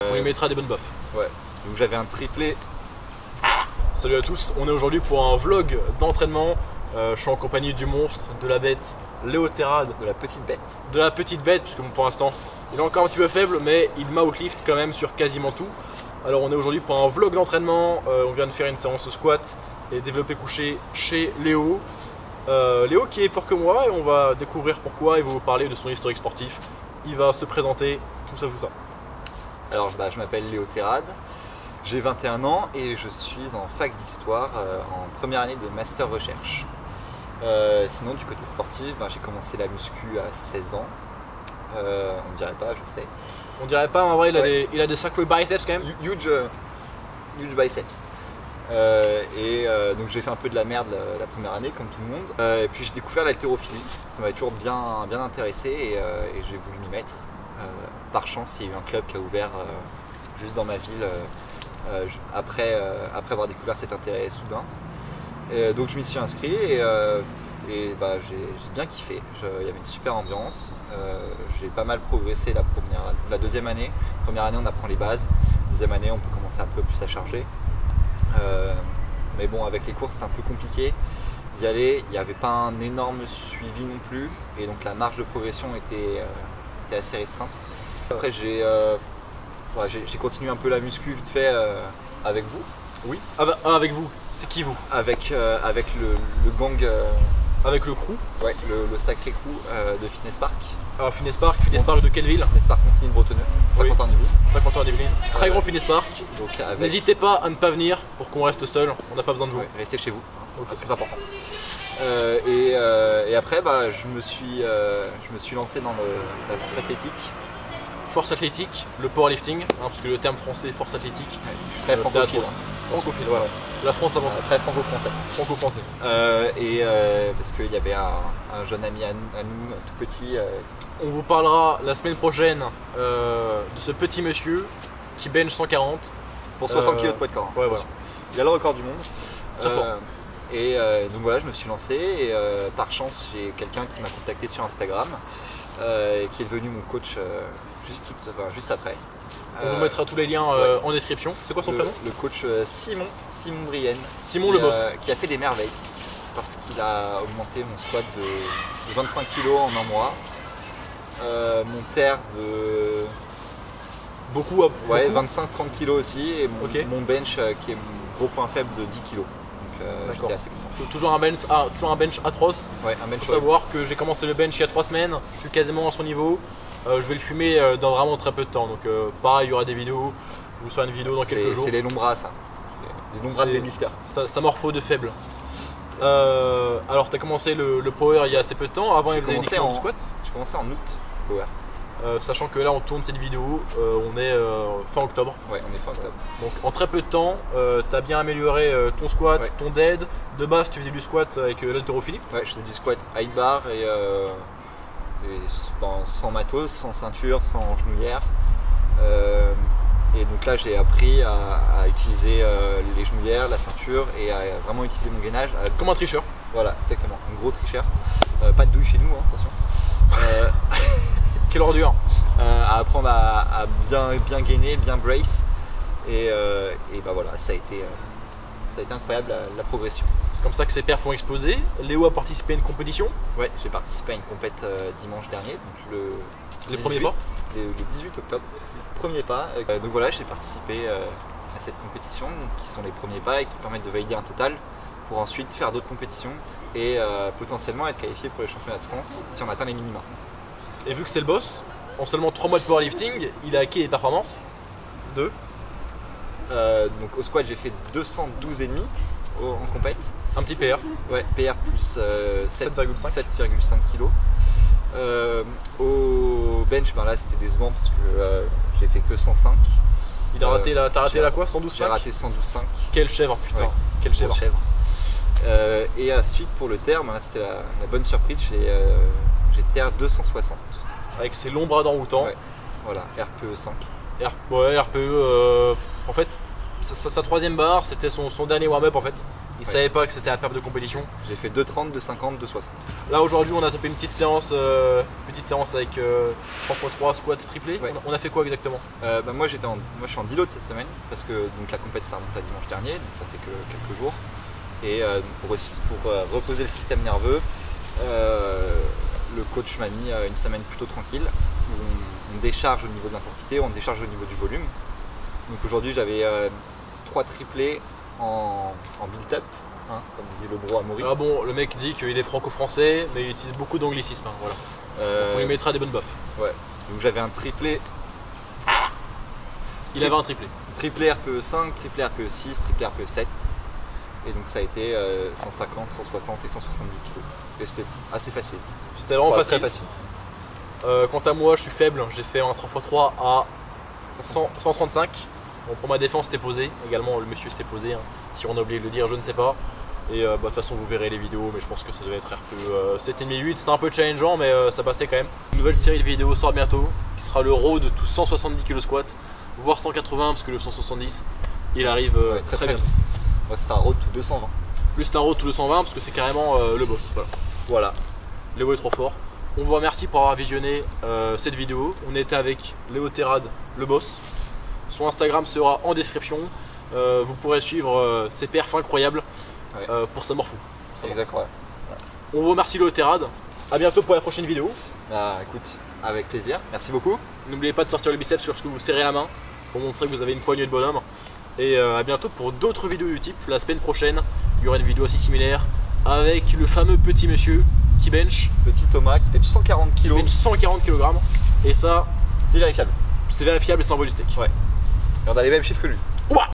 On lui mettra des bonnes baffes. Ouais, donc j'avais un triplé. Salut à tous, on est aujourd'hui pour un vlog d'entraînement. Je suis en compagnie du monstre, de la bête, Léo Terrade. De la petite bête. De la petite bête, puisque pour l'instant il est encore un petit peu faible, mais il m'outlift quand même sur quasiment tout. Alors on est aujourd'hui pour un vlog d'entraînement. On vient de faire une séance squat et développé couché chez Léo. Léo qui est fort que moi, et on va découvrir pourquoi et vous parler de son historique sportif. Il va se présenter, tout ça. Alors je m'appelle Léo Terrade, j'ai 21 ans et je suis en fac d'histoire en première année de master recherche. Sinon du côté sportif, j'ai commencé la muscu à 16 ans. On dirait pas, je sais. On dirait pas, mais en vrai il a des sacrés biceps quand même. Huge biceps. Donc j'ai fait un peu de la merde la première année comme tout le monde. Et puis j'ai découvert l'haltérophilie, ça m'avait toujours bien intéressé et j'ai voulu m'y mettre. Par chance, il y a eu un club qui a ouvert juste dans ma ville après avoir découvert cet intérêt soudain. Donc je m'y suis inscrit et j'ai bien kiffé. Il y avait une super ambiance. J'ai pas mal progressé la deuxième année. Première année, on apprend les bases. Deuxième année, on peut commencer un peu plus à charger. Mais bon, avec les cours, c'était un peu compliqué d'y aller. Il n'y avait pas un énorme suivi non plus. Et donc la marge de progression était assez restreinte. Après, j'ai continué un peu la muscu vite fait avec vous. Oui. Avec vous. C'est qui vous? Avec le gang. Avec le crew. Ouais, le sacré crew de Fitness Park. Alors Fitness Park de quelle ville? Fitness Park Montigny-Bretonneux, 50 ans niveau. 50 ans à Yvelines. Très grand Fitness Park. N'hésitez pas à ne pas venir pour qu'on reste seul, on n'a pas besoin de vous. Ouais, restez chez vous, Okay. très important. Et après, je me suis lancé dans la force athlétique. Force athlétique, le powerlifting, parce que le terme français force athlétique, Ouais, je suis très francophile. Francophile, voilà. La France avant tout. Très franco-français. Franco-français. Parce qu'il y avait un jeune ami à nous, tout petit. On vous parlera la semaine prochaine de ce petit monsieur qui bench 140. Pour 60 kg de poids de corps. Ouais, voilà. Il a le record du monde. Très fort. Donc voilà, je me suis lancé et par chance, j'ai quelqu'un qui m'a contacté sur Instagram qui est devenu mon coach juste après. On vous mettra tous les liens en description. C'est quoi son prénom? Le coach Simon Brienne. Simon le boss. Qui a fait des merveilles parce qu'il a augmenté mon squat de 25 kg en un mois. Mon terre de... Beaucoup. 25-30 kg aussi et mon bench qui est mon gros point faible de 10 kg. Donc j'étais assez content. Toujours un bench atroce. Ouais, un bench. Il faut savoir que j'ai commencé le bench il y a 3 semaines. Je suis quasiment à son niveau. Je vais le fumer dans vraiment très peu de temps. Donc pareil, il y aura des vidéos. Je vous ferai une vidéo dans quelques jours. C'est les longs bras, ça. Les longs bras de deadlifters. Ça morpho de faible. Alors tu as commencé le power il y a assez peu de temps. Avant il faisait uniquement du squat. J'ai commencé en août, power. Sachant que là on tourne cette vidéo, on est fin octobre. Ouais, on est fin octobre. Donc en très peu de temps, tu as bien amélioré ton squat, ton dead. De base tu faisais du squat avec l'haltérophilie. Ouais, je faisais du squat high bar et sans matos, sans ceinture, sans genouillère. Et donc là j'ai appris à utiliser les genouillères, la ceinture et à vraiment utiliser mon gainage. Comme un tricheur. Voilà, exactement, un gros tricheur. Pas de douille chez nous, attention. Quelle ordure. À apprendre à bien gainer, bien brace. Et voilà, ça a été incroyable la progression. C'est comme ça que ses perfs vont exploser. Léo a participé à une compétition. Ouais, j'ai participé à une compète dimanche dernier, donc les premiers pas. Le 18 octobre. Premier pas. Donc voilà, j'ai participé à cette compétition, qui sont les premiers pas et qui permettent de valider un total pour ensuite faire d'autres compétitions et potentiellement être qualifié pour les championnats de France si on atteint les minima. Et vu que c'est le boss, en seulement 3 mois de powerlifting, il a acquis les performances de... Donc au squat j'ai fait 212,5 en compète. Un petit PR. Ouais, PR plus 7,5 kg. Au bench, là c'était décevant parce que j'ai fait que 105. T'as raté la quoi? 112,5? J'ai raté 112,5. Quelle chèvre, putain. Ouais, quelle chèvre. Et ensuite pour le terre, là c'était la bonne surprise, j'ai terre 260. Avec ses longs bras d'enroutant. Ouais, voilà, RPE 5. RPE, en fait, sa troisième barre, c'était son dernier warm-up en fait. Il savait pas que c'était à perte de compétition. J'ai fait 2,30, 2,50, 2,60. Là aujourd'hui on a tapé une petite séance avec 3x3 squat triplé. Ouais. On a fait quoi exactement? Moi je suis en deload cette semaine parce que donc, la compète ça remonte à dimanche dernier, donc ça fait que quelques jours. Et pour reposer le système nerveux, le coach m'a mis une semaine plutôt tranquille où on décharge au niveau de l'intensité, on décharge au niveau du volume. Donc aujourd'hui j'avais 3 triplés en build-up, hein, comme disait le bro Amaury. Ah bon, le mec dit qu'il est franco-français mais il utilise beaucoup d'anglicisme, hein, voilà. Donc on lui mettra des bonnes baffes. Ouais. Donc j'avais un triplé. Il avait un triplé. Triplé RPE 5, triplé RPE 6, triplé RPE 7. Et donc ça a été 150, 160 et 170 kg. Et c'était assez facile. C'était vraiment Très facile. Quant à moi, je suis faible, j'ai fait un 3x3 à 135. Bon, pour ma défense, c'était posé. Également, le monsieur s'était posé. Hein. Si on a oublié de le dire, je ne sais pas. Et de toute façon, vous verrez les vidéos, mais je pense que ça devait être RPE 7,5, 8. C'était un peu challengeant, mais ça passait quand même. Une nouvelle série de vidéos sort bientôt, qui sera le road de tous 170 kg squat, voire 180, parce que le 170, il arrive très vite. Ouais, c'est un road to 220. Plus un road to 220, parce que c'est carrément le boss. Voilà. Léo est trop fort. On vous remercie pour avoir visionné cette vidéo. On était avec Léo Terrade, le boss. Son Instagram sera en description. Vous pourrez suivre ses perfs incroyables pour sa morphou. Exact, ouais. On vous remercie Léo Terrade. A bientôt pour la prochaine vidéo. Bah écoute, avec plaisir. Merci beaucoup. N'oubliez pas de sortir le biceps lorsque vous serrez la main pour montrer que vous avez une poignée de bonhomme. Et à bientôt pour d'autres vidéos du type. La semaine prochaine, il y aura une vidéo assez similaire avec le fameux petit monsieur qui bench. Petit Thomas qui bench 140 kg. Qui bench 140 kg. Et ça, c'est vérifiable. c'est vérifiable et ça envoie du steak. Ouais. Et on a les mêmes chiffres que lui. Ouah.